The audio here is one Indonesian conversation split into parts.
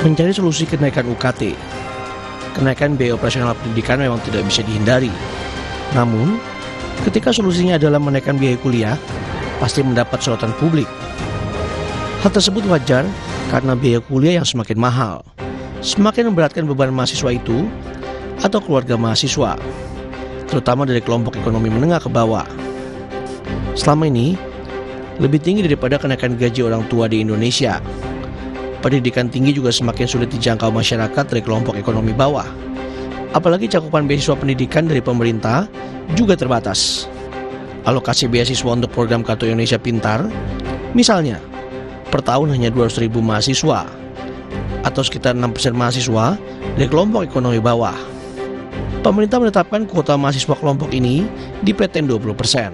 Mencari solusi kenaikan UKT. Kenaikan biaya operasional pendidikan memang tidak bisa dihindari. Namun, ketika solusinya adalah menaikkan biaya kuliah, pasti mendapat sorotan publik. Hal tersebut wajar karena biaya kuliah yang semakin mahal semakin memberatkan beban mahasiswa itu atau keluarga mahasiswa, terutama dari kelompok ekonomi menengah ke bawah. Selama ini, lebih tinggi daripada kenaikan gaji orang tua di Indonesia. Pendidikan tinggi juga semakin sulit dijangkau masyarakat dari kelompok ekonomi bawah. Apalagi cakupan beasiswa pendidikan dari pemerintah juga terbatas. Alokasi beasiswa untuk program Kartu Indonesia Pintar, misalnya, per tahun hanya 200.000 mahasiswa, atau sekitar 6% mahasiswa dari kelompok ekonomi bawah. Pemerintah menetapkan kuota mahasiswa kelompok ini di PTN 20%.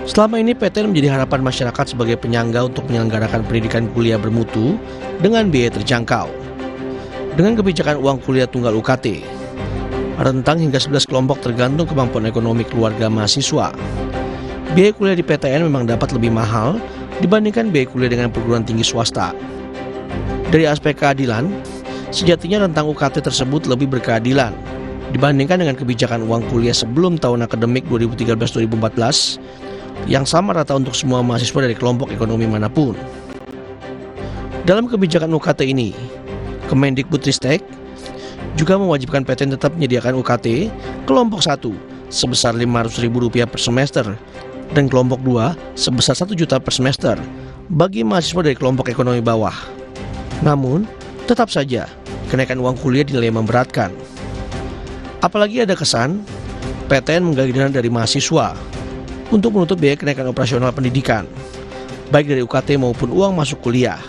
Selama ini PTN menjadi harapan masyarakat sebagai penyangga untuk menyelenggarakan pendidikan kuliah bermutu dengan biaya terjangkau. Dengan kebijakan uang kuliah tunggal UKT, rentang hingga 11 kelompok tergantung kemampuan ekonomi keluarga mahasiswa. Biaya kuliah di PTN memang dapat lebih mahal dibandingkan biaya kuliah dengan perguruan tinggi swasta. Dari aspek keadilan, sejatinya rentang UKT tersebut lebih berkeadilan dibandingkan dengan kebijakan uang kuliah sebelum tahun akademik 2013-2014 yang sama rata untuk semua mahasiswa dari kelompok ekonomi manapun. Dalam kebijakan UKT ini, Kemendikbudristek juga mewajibkan PTN tetap menyediakan UKT kelompok 1 sebesar Rp500.000 per semester dan kelompok 2 sebesar Rp1 juta per semester bagi mahasiswa dari kelompok ekonomi bawah. Namun, tetap saja kenaikan uang kuliah dinilai memberatkan. Apalagi ada kesan PTN menggali dana dari mahasiswa untuk menutup biaya kenaikan operasional pendidikan, baik dari UKT maupun uang masuk kuliah,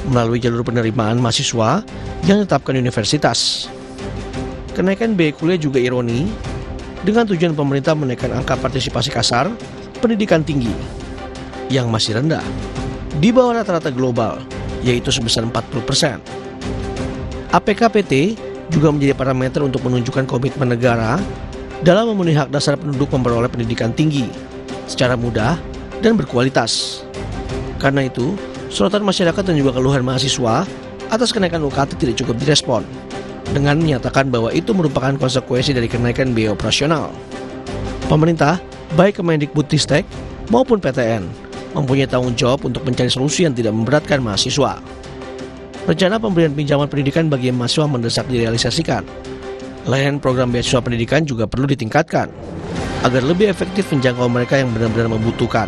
melalui jalur penerimaan mahasiswa yang ditetapkan universitas. Kenaikan biaya kuliah juga ironi dengan tujuan pemerintah menaikkan angka partisipasi kasar pendidikan tinggi yang masih rendah di bawah rata-rata global, yaitu sebesar 40%. APKPT juga menjadi parameter untuk menunjukkan komitmen negara dalam memenuhi hak dasar penduduk memperoleh pendidikan tinggi secara mudah dan berkualitas. Karena itu, sorotan masyarakat dan juga keluhan mahasiswa atas kenaikan UKT tidak cukup direspon dengan menyatakan bahwa itu merupakan konsekuensi dari kenaikan biaya operasional. Pemerintah, baik Kemendikbudristek maupun PTN, mempunyai tanggung jawab untuk mencari solusi yang tidak memberatkan mahasiswa. Rencana pemberian pinjaman pendidikan bagi mahasiswa mendesak direalisasikan. Layanan program beasiswa pendidikan juga perlu ditingkatkan agar lebih efektif menjangkau mereka yang benar-benar membutuhkan.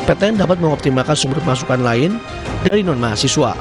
PTN dapat mengoptimalkan sumber masukan lain dari non-mahasiswa.